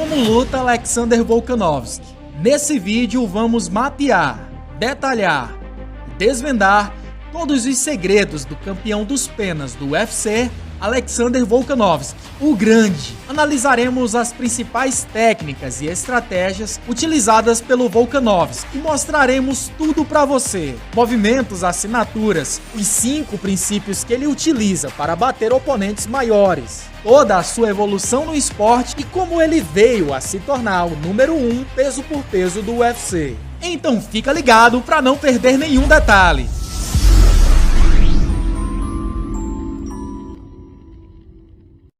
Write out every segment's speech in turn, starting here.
Como luta Alexander Volkanovski? Nesse vídeo vamos mapear, detalhar e desvendar todos os segredos do campeão dos penas do UFC, Alexander Volkanovski, o Grande. Analisaremos as principais técnicas e estratégias utilizadas pelo Volkanovski e mostraremos tudo para você. Movimentos, assinaturas, os 5 princípios que ele utiliza para bater oponentes maiores, toda a sua evolução no esporte e como ele veio a se tornar o número 1 peso por peso do UFC. Então fica ligado para não perder nenhum detalhe.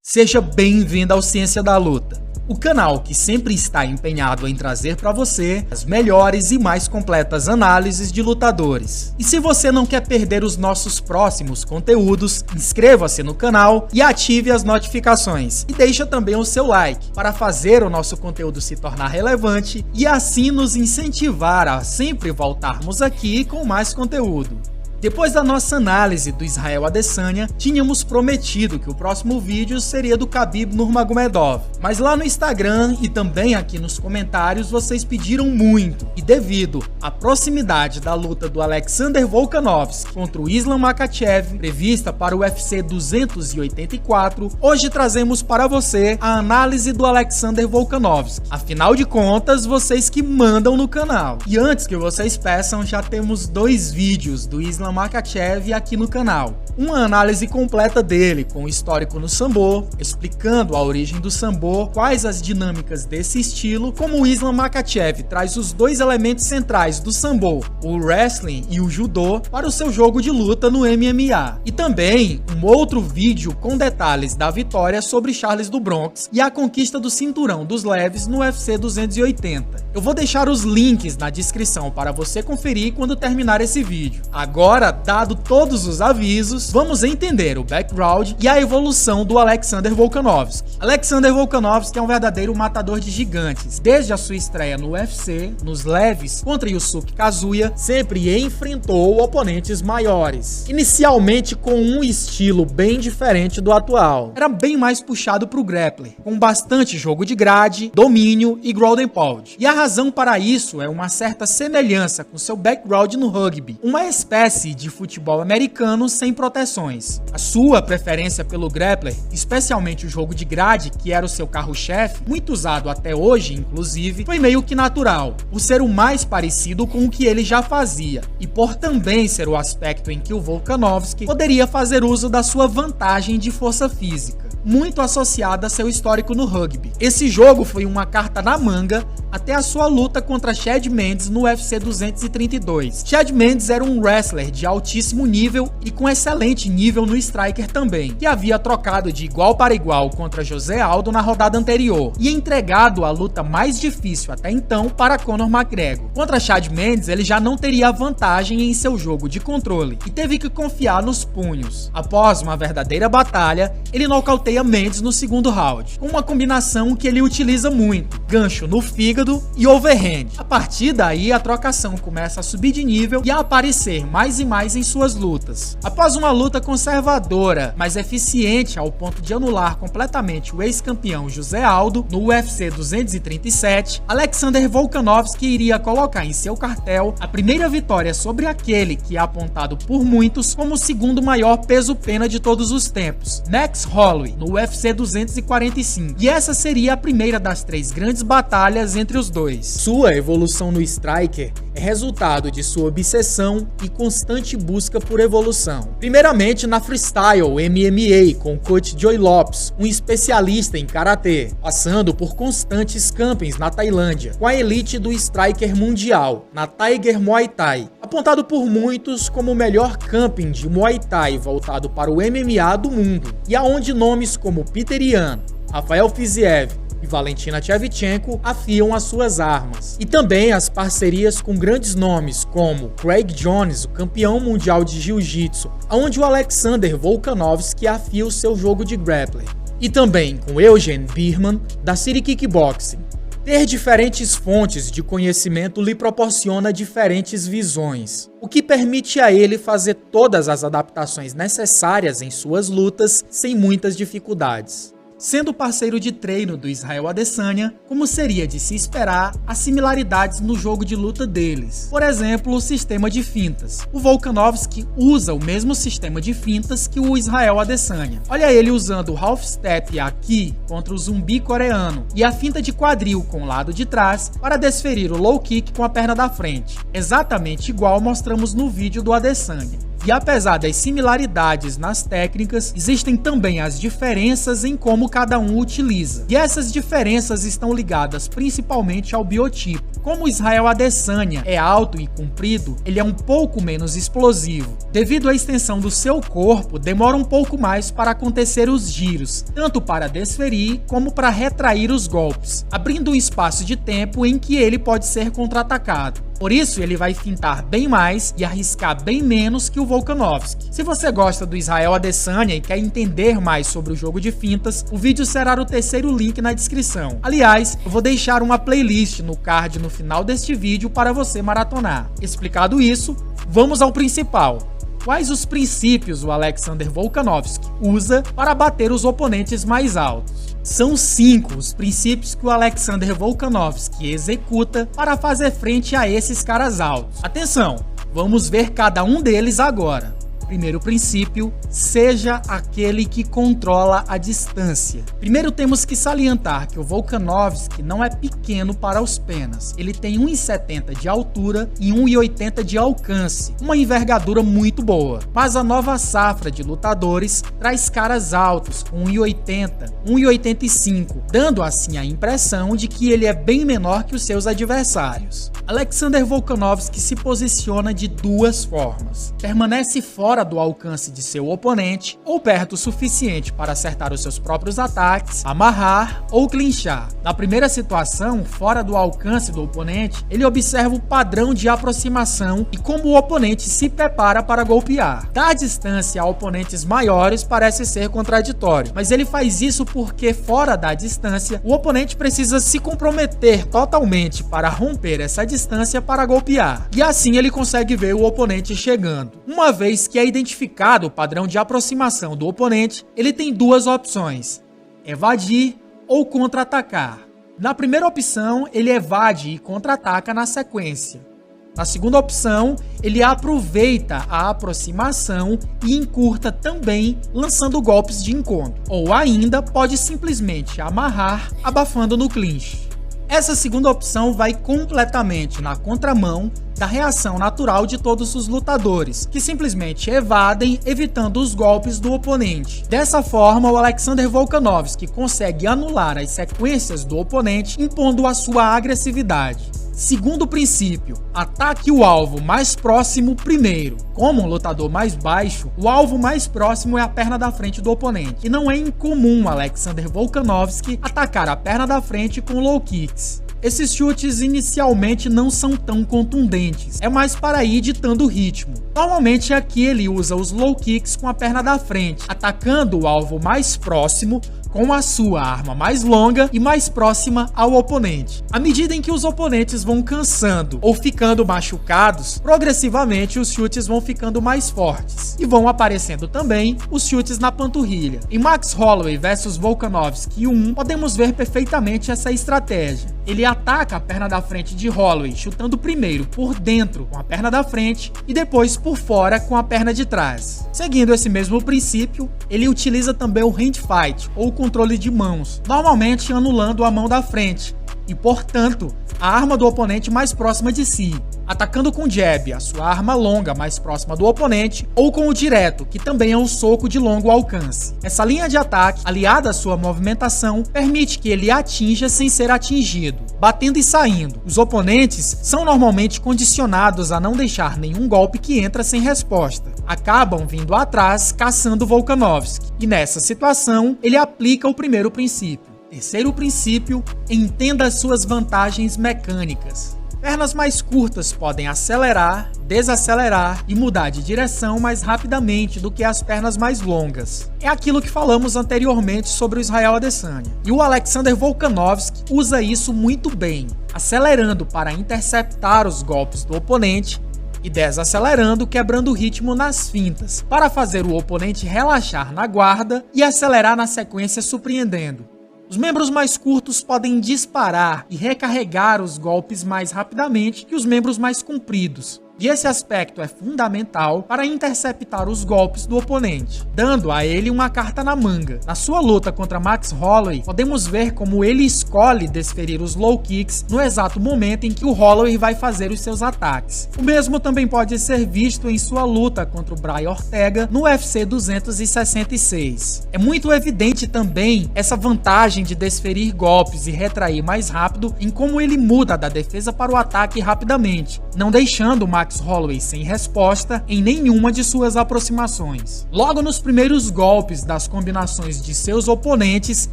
Seja bem-vindo ao Ciência da Luta, o canal que sempre está empenhado em trazer para você as melhores e mais completas análises de lutadores. E se você não quer perder os nossos próximos conteúdos, inscreva-se no canal e ative as notificações. E deixa também o seu like para fazer o nosso conteúdo se tornar relevante e assim nos incentivar a sempre voltarmos aqui com mais conteúdo. Depois da nossa análise do Israel Adesanya, tínhamos prometido que o próximo vídeo seria do Khabib Nurmagomedov, mas lá no Instagram e também aqui nos comentários vocês pediram muito, e devido à proximidade da luta do Alexander Volkanovski contra o Islam Makhachev, prevista para o UFC 284, hoje trazemos para você a análise do Alexander Volkanovski. Afinal de contas, vocês que mandam no canal. E antes que vocês peçam, já temos 2 vídeos do Islam Makhachev aqui no canal. Uma análise completa dele, com o histórico no Sambo, explicando a origem do Sambo, quais as dinâmicas desse estilo, como o Islam Makhachev traz os 2 elementos centrais do Sambo, o wrestling e o judô, para o seu jogo de luta no MMA. E também um outro vídeo com detalhes da vitória sobre Charles do Bronx e a conquista do cinturão dos leves no UFC 280. Eu vou deixar os links na descrição para você conferir quando terminar esse vídeo. Agora, dado todos os avisos, vamos entender o background e a evolução do Alexander Volkanovski. Alexander Volkanovski é um verdadeiro matador de gigantes. Desde a sua estreia no UFC, nos leves, contra Yusuke Kazuya, sempre enfrentou oponentes maiores. Inicialmente com um estilo bem diferente do atual. Era bem mais puxado para o grappler, com bastante jogo de grade, domínio e ground and pound. E a razão para isso é uma certa semelhança com seu background no rugby, uma espécie de futebol americano sem proteções. A sua preferência pelo grappler, especialmente o jogo de grade, que era o seu carro-chefe, muito usado até hoje, inclusive, foi meio que natural, por ser o mais parecido com o que ele já fazia, e por também ser o aspecto em que o Volkanovski poderia fazer uso da sua vantagem de força física, muito associada a seu histórico no rugby. Esse jogo foi uma carta na manga até a sua luta contra Chad Mendes no UFC 232. Chad Mendes era um wrestler de altíssimo nível e com excelente nível no striker também, que havia trocado de igual para igual contra José Aldo na rodada anterior e entregado a luta mais difícil até então para Conor McGregor. Contra Chad Mendes, ele já não teria vantagem em seu jogo de controle e teve que confiar nos punhos. Após uma verdadeira batalha, ele nocauteia Mendes no segundo round, com uma combinação que ele utiliza muito: gancho no fígado e overhand. A partir daí, a trocação começa a subir de nível e a aparecer mais e mais em suas lutas. Após uma luta conservadora, mas eficiente ao ponto de anular completamente o ex-campeão José Aldo no UFC 237, Alexander Volkanovski iria colocar em seu cartel a primeira vitória sobre aquele que é apontado por muitos como o segundo maior peso-pena de todos os tempos, Max Holloway, no UFC 245. E essa seria a primeira das 3 grandes batalhas entre os dois. Sua evolução no striker é resultado de sua obsessão e constante busca por evolução. Primeiramente na freestyle MMA com o coach Joey Lopes, um especialista em karatê, passando por constantes campings na Tailândia, com a elite do striker mundial, na Tiger Muay Thai, apontado por muitos como o melhor camping de Muay Thai voltado para o MMA do mundo, e aonde nomes como Peter Yan, Rafael Fiziev e Valentina Shevchenko afiam as suas armas. E também as parcerias com grandes nomes como Craig Jones, o campeão mundial de jiu-jitsu, onde o Alexander Volkanovski afia o seu jogo de grappler. E também com Eugene Birman, da City Kickboxing. Ter diferentes fontes de conhecimento lhe proporciona diferentes visões, o que permite a ele fazer todas as adaptações necessárias em suas lutas sem muitas dificuldades. Sendo parceiro de treino do Israel Adesanya, como seria de se esperar, há similaridades no jogo de luta deles. Por exemplo, o sistema de fintas. O Volkanovski usa o mesmo sistema de fintas que o Israel Adesanya. Olha ele usando o half step aqui contra o zumbi coreano e a finta de quadril com o lado de trás para desferir o low kick com a perna da frente. Exatamente igual mostramos no vídeo do Adesanya. E apesar das similaridades nas técnicas, existem também as diferenças em como cada um utiliza. E essas diferenças estão ligadas principalmente ao biotipo. Como o Israel Adesanya é alto e comprido, ele é um pouco menos explosivo. Devido à extensão do seu corpo, demora um pouco mais para acontecer os giros, tanto para desferir como para retrair os golpes, abrindo um espaço de tempo em que ele pode ser contra-atacado. Por isso, ele vai fintar bem mais e arriscar bem menos que o Volkanovski. Se você gosta do Israel Adesanya e quer entender mais sobre o jogo de fintas, o vídeo será o terceiro link na descrição. Aliás, eu vou deixar uma playlist no card no final deste vídeo para você maratonar. Explicado isso, vamos ao principal. Quais os princípios o Alexander Volkanovski usa para bater os oponentes mais altos? São 5 os princípios que o Alexander Volkanovski executa para fazer frente a esses caras altos. Atenção, vamos ver cada um deles agora. Primeiro princípio, seja aquele que controla a distância. Primeiro temos que salientar que o Volkanovski não é pequeno para os penas. Ele tem 1,70 de altura e 1,80 de alcance, uma envergadura muito boa. Mas a nova safra de lutadores traz caras altos com 1,80, 1,85, dando assim a impressão de que ele é bem menor que os seus adversários. Alexander Volkanovski se posiciona de duas formas. Permanece fora do alcance de seu oponente ou perto o suficiente para acertar os seus próprios ataques, amarrar ou clinchar. Na primeira situação, fora do alcance do oponente, ele observa o padrão de aproximação e como o oponente se prepara para golpear. Dar distância a oponentes maiores parece ser contraditório, mas ele faz isso porque fora da distância, o oponente precisa se comprometer totalmente para romper essa distância para golpear. E assim ele consegue ver o oponente chegando. Uma vez que é identificado o padrão de aproximação do oponente, ele tem duas opções: evadir ou contra-atacar. Na primeira opção, ele evade e contra-ataca na sequência. Na segunda opção, ele aproveita a aproximação e encurta também, lançando golpes de encontro. Ou ainda, pode simplesmente amarrar, abafando no clinch. Essa segunda opção vai completamente na contramão da reação natural de todos os lutadores, que simplesmente evadem, evitando os golpes do oponente. Dessa forma, o Alexander Volkanovski consegue anular as sequências do oponente, impondo a sua agressividade. Segundo princípio, ataque o alvo mais próximo primeiro. Como um lutador mais baixo, o alvo mais próximo é a perna da frente do oponente. E não é incomum o Alexander Volkanovski atacar a perna da frente com low kicks. Esses chutes inicialmente não são tão contundentes, é mais para ir ditando o ritmo. Normalmente aqui ele usa os low kicks com a perna da frente, atacando o alvo mais próximo com a sua arma mais longa e mais próxima ao oponente. À medida em que os oponentes vão cansando ou ficando machucados, progressivamente os chutes vão ficando mais fortes e vão aparecendo também os chutes na panturrilha. Em Max Holloway vs Volkanovski 1, podemos ver perfeitamente essa estratégia. Ele ataca a perna da frente de Holloway, chutando primeiro por dentro com a perna da frente e depois por fora com a perna de trás. Seguindo esse mesmo princípio, ele utiliza também o hand fight ou controle de mãos, normalmente anulando a mão da frente e, portanto, a arma do oponente mais próxima de si, atacando com jab a sua arma longa mais próxima do oponente, ou com o direto, que também é um soco de longo alcance. Essa linha de ataque, aliada à sua movimentação, permite que ele atinja sem ser atingido, batendo e saindo. Os oponentes são normalmente condicionados a não deixar nenhum golpe que entra sem resposta. Acabam vindo atrás, caçando Volkanovski, e nessa situação, ele aplica o primeiro princípio. Terceiro princípio, entenda as suas vantagens mecânicas. Pernas mais curtas podem acelerar, desacelerar e mudar de direção mais rapidamente do que as pernas mais longas. É aquilo que falamos anteriormente sobre o Israel Adesanya. E o Alexander Volkanovski usa isso muito bem, acelerando para interceptar os golpes do oponente e desacelerando, quebrando o ritmo nas fintas, para fazer o oponente relaxar na guarda e acelerar na sequência, surpreendendo. Os membros mais curtos podem disparar e recarregar os golpes mais rapidamente que os membros mais compridos. E esse aspecto é fundamental para interceptar os golpes do oponente, dando a ele uma carta na manga. Na sua luta contra Max Holloway, podemos ver como ele escolhe desferir os low kicks no exato momento em que o Holloway vai fazer os seus ataques. O mesmo também pode ser visto em sua luta contra o Brian Ortega no UFC 266. É muito evidente também essa vantagem de desferir golpes e retrair mais rápido em como ele muda da defesa para o ataque rapidamente, não deixando o Max Holloway sem resposta em nenhuma de suas aproximações. Logo nos primeiros golpes das combinações de seus oponentes,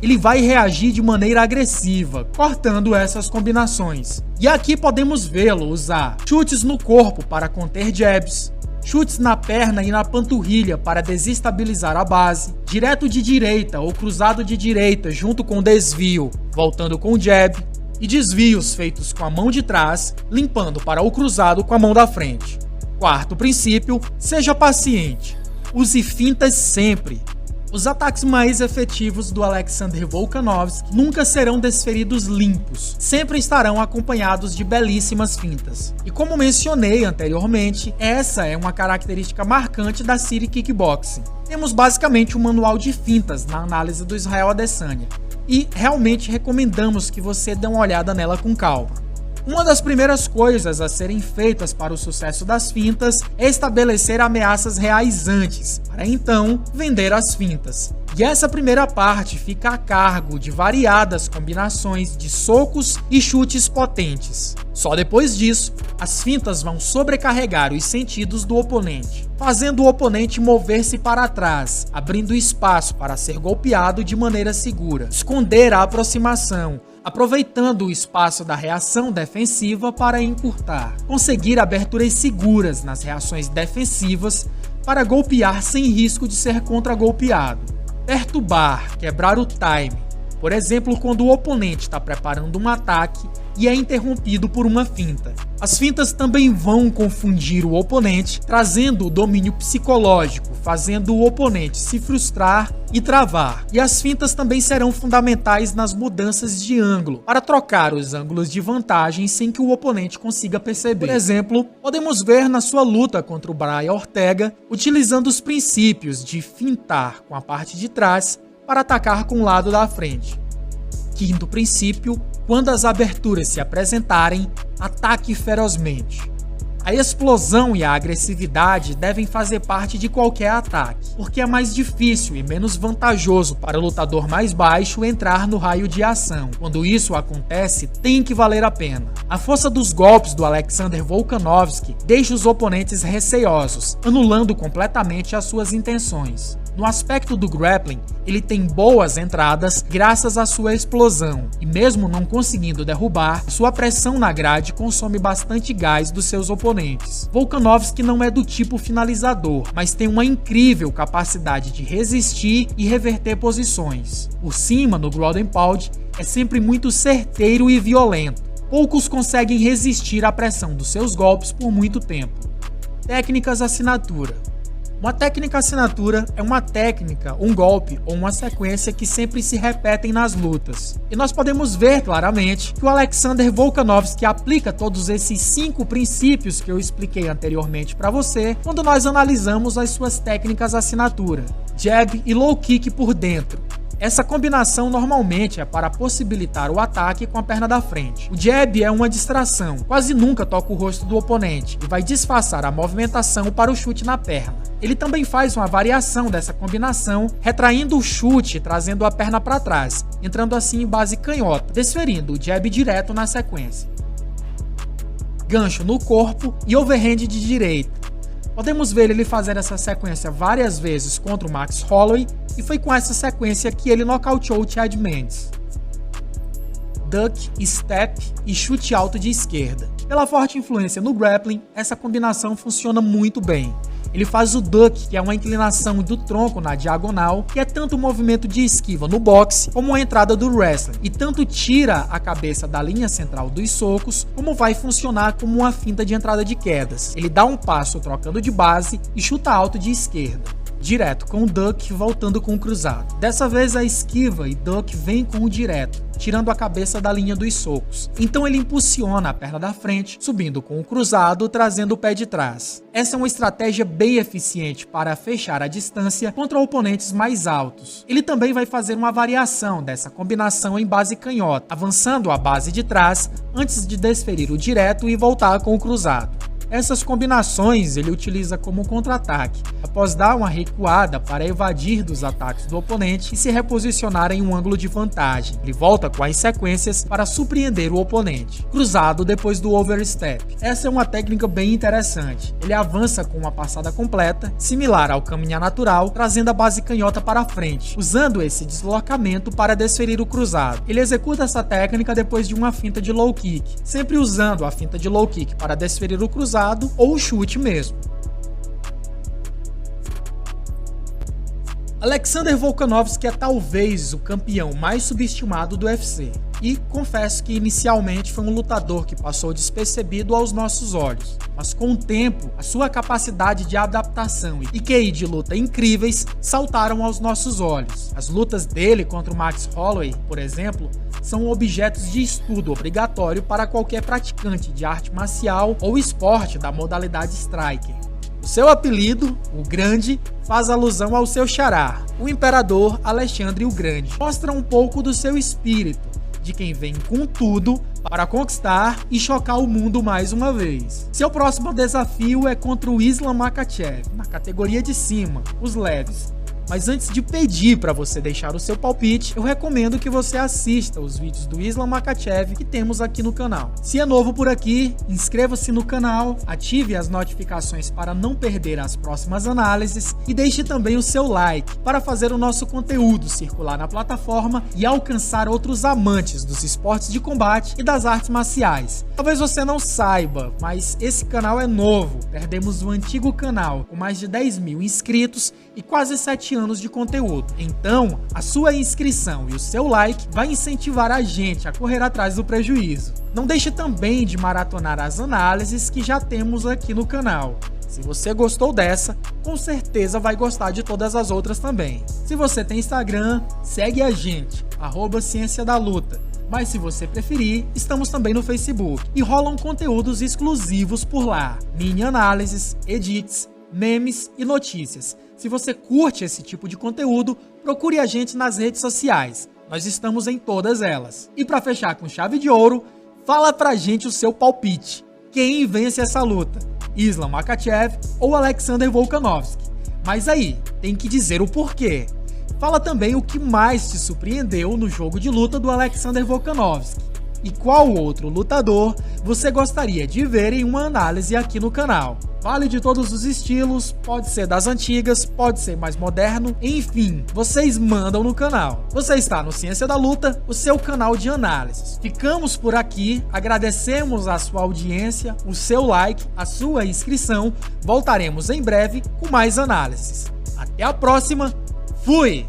ele vai reagir de maneira agressiva, cortando essas combinações. E aqui podemos vê-lo usar chutes no corpo para conter jabs, chutes na perna e na panturrilha para desestabilizar a base, direto de direita ou cruzado de direita junto com desvio, voltando com jab, e desvios feitos com a mão de trás, limpando para o cruzado com a mão da frente. Quarto princípio, seja paciente. Use fintas sempre. Os ataques mais efetivos do Alexander Volkanovski nunca serão desferidos limpos, sempre estarão acompanhados de belíssimas fintas. E como mencionei anteriormente, essa é uma característica marcante da City Kickboxing. Temos basicamente um manual de fintas na análise do Israel Adesanya, e realmente recomendamos que você dê uma olhada nela com calma. Uma das primeiras coisas a serem feitas para o sucesso das fintas é estabelecer ameaças reais antes, para então vender as fintas. E essa primeira parte fica a cargo de variadas combinações de socos e chutes potentes. Só depois disso, as fintas vão sobrecarregar os sentidos do oponente, fazendo o oponente mover-se para trás, abrindo espaço para ser golpeado de maneira segura, esconder a aproximação, aproveitando o espaço da reação defensiva para encurtar, conseguir aberturas seguras nas reações defensivas para golpear sem risco de ser contra-golpeado, perturbar, quebrar o time, por exemplo, quando o oponente está preparando um ataque e é interrompido por uma finta. As fintas também vão confundir o oponente, trazendo o domínio psicológico, fazendo o oponente se frustrar e travar. E as fintas também serão fundamentais nas mudanças de ângulo, para trocar os ângulos de vantagem sem que o oponente consiga perceber. Por exemplo, podemos ver na sua luta contra o Brian Ortega, utilizando os princípios de fintar com a parte de trás para atacar com o lado da frente. Quinto princípio, quando as aberturas se apresentarem, ataque ferozmente. A explosão e a agressividade devem fazer parte de qualquer ataque, porque é mais difícil e menos vantajoso para o lutador mais baixo entrar no raio de ação. Quando isso acontece, tem que valer a pena. A força dos golpes do Alexander Volkanovski deixa os oponentes receosos, anulando completamente as suas intenções. No aspecto do grappling, ele tem boas entradas graças à sua explosão, e mesmo não conseguindo derrubar, sua pressão na grade consome bastante gás dos seus oponentes. Volkanovski não é do tipo finalizador, mas tem uma incrível capacidade de resistir e reverter posições. Por cima, no ground and pound, é sempre muito certeiro e violento. Poucos conseguem resistir à pressão dos seus golpes por muito tempo. Técnicas assinatura. Uma técnica assinatura é uma técnica, um golpe ou uma sequência que sempre se repetem nas lutas. E nós podemos ver claramente que o Alexander Volkanovski aplica todos esses 5 princípios que eu expliquei anteriormente para você quando nós analisamos as suas técnicas assinatura, jab e low kick por dentro. Essa combinação normalmente é para possibilitar o ataque com a perna da frente. O jab é uma distração, quase nunca toca o rosto do oponente e vai disfarçar a movimentação para o chute na perna. Ele também faz uma variação dessa combinação, retraindo o chute e trazendo a perna para trás, entrando assim em base canhota, desferindo o jab direto na sequência. Gancho no corpo e overhand de direita. Podemos ver ele fazer essa sequência várias vezes contra o Max Holloway, e foi com essa sequência que ele nocauteou o Chad Mendes. Duck, step e chute alto de esquerda. Pela forte influência no grappling, essa combinação funciona muito bem. Ele faz o duck, que é uma inclinação do tronco na diagonal, que é tanto o movimento de esquiva no boxe como a entrada do wrestling, e tanto tira a cabeça da linha central dos socos, como vai funcionar como uma finta de entrada de quedas. Ele dá um passo trocando de base e chuta alto de esquerda, direto com o duck voltando com o cruzado. Dessa vez a esquiva e duck vem com o direto, tirando a cabeça da linha dos socos. Então ele impulsiona a perna da frente, subindo com o cruzado, trazendo o pé de trás. Essa é uma estratégia bem eficiente para fechar a distância contra oponentes mais altos. Ele também vai fazer uma variação dessa combinação em base canhota, avançando a base de trás antes de desferir o direto e voltar com o cruzado. Essas combinações ele utiliza como contra-ataque, após dar uma recuada para evadir dos ataques do oponente e se reposicionar em um ângulo de vantagem. Ele volta com as sequências para surpreender o oponente. Cruzado depois do overstep. Essa é uma técnica bem interessante. Ele avança com uma passada completa, similar ao caminhar natural, trazendo a base canhota para frente, usando esse deslocamento para desferir o cruzado. Ele executa essa técnica depois de uma finta de low kick, sempre usando a finta de low kick para desferir o cruzado ou o chute mesmo. Alexander Volkanovski é talvez o campeão mais subestimado do UFC. E confesso que inicialmente foi um lutador que passou despercebido aos nossos olhos, mas com o tempo, a sua capacidade de adaptação e QI de luta incríveis saltaram aos nossos olhos. As lutas dele contra o Max Holloway, por exemplo, são objetos de estudo obrigatório para qualquer praticante de arte marcial ou esporte da modalidade striker. O seu apelido, o Grande, faz alusão ao seu xará, o imperador Alexandre o Grande. Mostra um pouco do seu espírito, de quem vem com tudo para conquistar e chocar o mundo mais uma vez. Seu próximo desafio é contra o Islam Makhachev, na categoria de cima, os leves. Mas antes de pedir para você deixar o seu palpite, eu recomendo que você assista os vídeos do Islam Makhachev que temos aqui no canal. Se é novo por aqui, inscreva-se no canal, ative as notificações para não perder as próximas análises e deixe também o seu like para fazer o nosso conteúdo circular na plataforma e alcançar outros amantes dos esportes de combate e das artes marciais. Talvez você não saiba, mas esse canal é novo. Perdemos o antigo canal com mais de 10 mil inscritos e quase 7 anos de conteúdo. Então, a sua inscrição e o seu like vai incentivar a gente a correr atrás do prejuízo. Não deixe também de maratonar as análises que já temos aqui no canal. Se você gostou dessa, com certeza vai gostar de todas as outras também. Se você tem Instagram, segue a gente, @Ciência da Luta. Mas se você preferir, estamos também no Facebook e rolam conteúdos exclusivos por lá. Mini análises, edits, memes e notícias. Se você curte esse tipo de conteúdo, procure a gente nas redes sociais. Nós estamos em todas elas. E para fechar com chave de ouro, fala pra gente o seu palpite. Quem vence essa luta? Islam Makhachev ou Alexander Volkanovski? Mas aí, tem que dizer o porquê. Fala também o que mais te surpreendeu no jogo de luta do Alexander Volkanovski. E qual outro lutador você gostaria de ver em uma análise aqui no canal? Vale de todos os estilos, pode ser das antigas, pode ser mais moderno, enfim, vocês mandam no canal. Você está no Ciência da Luta, o seu canal de análises. Ficamos por aqui, agradecemos a sua audiência, o seu like, a sua inscrição. Voltaremos em breve com mais análises. Até a próxima, fui!